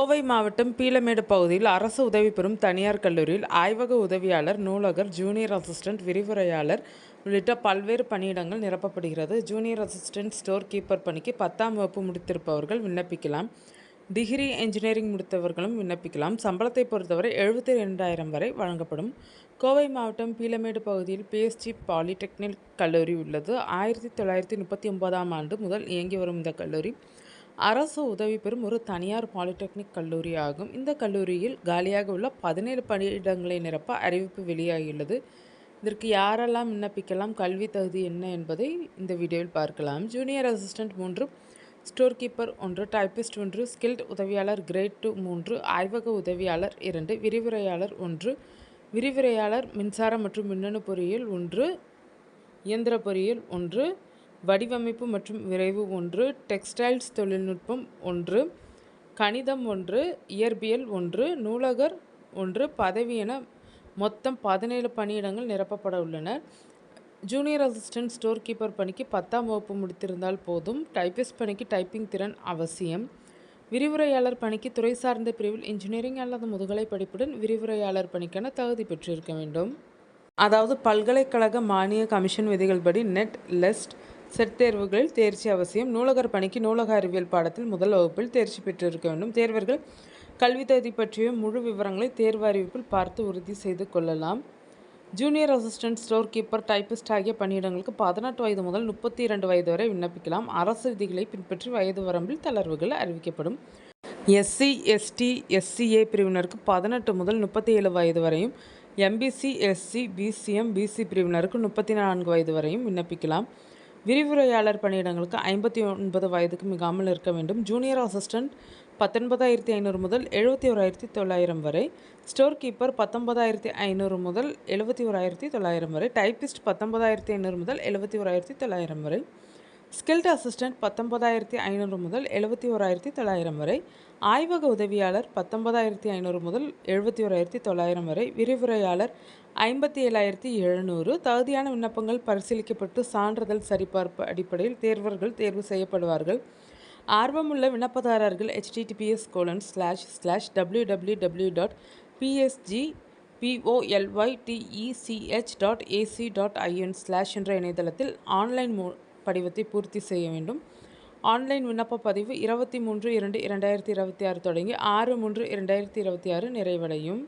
கோவை மாவட்டம் பீளமேடு பகுதியில் அரசு உதவி பெறும் தனியார் கல்லூரியில் ஆய்வக உதவியாளர், நூலகர், ஜூனியர் அசிஸ்டன்ட், விரிவுரையாளர் உள்ளிட்ட பல்வேறு பணியிடங்கள் நிரப்பப்படுகிறது. ஜூனியர் அசிஸ்டன்ட் ஸ்டோர் கீப்பர் பணிக்கு 10ஆம் வகுப்பு முடித்திருப்பவர்கள் விண்ணப்பிக்கலாம். டிகிரி இன்ஜினியரிங் முடித்தவர்களும் விண்ணப்பிக்கலாம். சம்பளத்தை பொறுத்தவரை 72,000 வரை வழங்கப்படும். கோவை மாவட்டம் பீளமேடு பகுதியில் PSG பாலிடெக்னிக் கல்லூரி உள்ளது. 1939ஆம் ஆண்டு முதல் இயங்கி வரும் இந்த கல்லூரி அரசு உதவி பெறும் ஒரு தனியார் பாலிடெக்னிக் கல்லூரி ஆகும். இந்த கல்லூரியில் காலியாக உள்ள 17 பணியிடங்களை நிரப்ப அறிவிப்பு வெளியாகியுள்ளது. இதற்கு யாரெல்லாம் விண்ணப்பிக்கலாம், கல்வி தகுதி என்ன என்பதை இந்த வீடியோவில் பார்க்கலாம். Junior assistant 3, store keeper 1, typist 1, skilled உதவியாளர் கிரேட் 2 3, ஆய்வக உதவியாளர் 2, விரிவுரையாளர் 1, விரிவுரையாளர் மின்சாரம் மற்றும் மின்னணு பொறியியல் 1, இயந்திர பொறியியல் 1, வடிவமைப்பு மற்றும் விரைவு 1, டெக்ஸ்டைல்ஸ் தொழில்நுட்பம் 1, கணிதம் 1, இயற்பியல் 1, நூலகர் 1 பதவி என மொத்தம் 17 பணியிடங்கள் நிரப்பப்பட உள்ளன. ஜூனியர் அசிஸ்டன்ட் ஸ்டோர் கீப்பர் பணிக்கு 10ஆம் வகுப்பு முடித்திருந்தால் போதும். டைப்பிஸ்ட் பணிக்கு டைப்பிங் திறன் அவசியம். விரிவுரையாளர் பணிக்கு துறை சார்ந்த பிரிவில் இன்ஜினியரிங் அல்லது முதுகலை படிப்புடன் விரிவுரையாளர் பணிக்கான தகுதி பெற்றிருக்க வேண்டும். அதாவது பல்கலைக்கழக மானிய கமிஷன் விதிகள் படி நெட், லெஸ்ட், செட் தேர்வுகளில் தேர்ச்சி அவசியம். நூலகர் பணிக்கு நூலக அறிவியல் பாடத்தில் முதல் வகுப்பில் தேர்ச்சி பெற்றிருக்க வேண்டும். தேர்வர்கள் கல்வி தகுதி பற்றிய முழு விவரங்களை தேர்வு அறிவிப்பில் பார்த்து உறுதி செய்து கொள்ளலாம். Junior assistant, store keeper, typist ஆகிய பணியிடங்களுக்கு 18 வயது முதல் 32 வயது வரை விண்ணப்பிக்கலாம். அரசு விதிகளை பின்பற்றி வயது வரம்பில் தளர்வுகள் அறிவிக்கப்படும். SC, ST, SCA பிரிவினருக்கு 18 முதல் 37 வயது வரையும், MBC, SC, BCM, BC பிரிவினருக்கு 34 வயது வரையும் விண்ணப்பிக்கலாம். விரிவுரையாளர் பணியிடங்களுக்கு 59 வயதுக்கு மிகாமல் இருக்க வேண்டும். ஜூனியர் அசிஸ்டன்ட் 19,500 முதல் 71,900 வரை, ஸ்டோர் கீப்பர் 19,500 முதல் 71,900 வரை, டைப்பிஸ்ட் 19,500 முதல் 71,900 வரை, ஸ்கில்ட் அசிஸ்டன்ட் 19,500 முதல் 71,900 வரை, ஆய்வக உதவியாளர் 19,500 முதல் 71,900 வரை, விரிவுரையாளர் 57,700. தகுதியான விண்ணப்பங்கள் பரிசீலிக்கப்பட்டு சான்றிதழ் சரிபார்ப்பு அடிப்படையில் தேர்வர்கள் தேர்வு செய்யப்படுவார்கள். ஆர்வமுள்ள விண்ணப்பதாரர்கள் https://www.psgpolytech.ac.in/ என்ற இணையதளத்தில் ஆன்லைன் படிவத்தை பூர்த்தி செய்ய வேண்டும். ஆன்லைன் விண்ணப்ப பதிவு 23/2/2026 தொடங்கி 6/3/2026 நிறைவடையும்.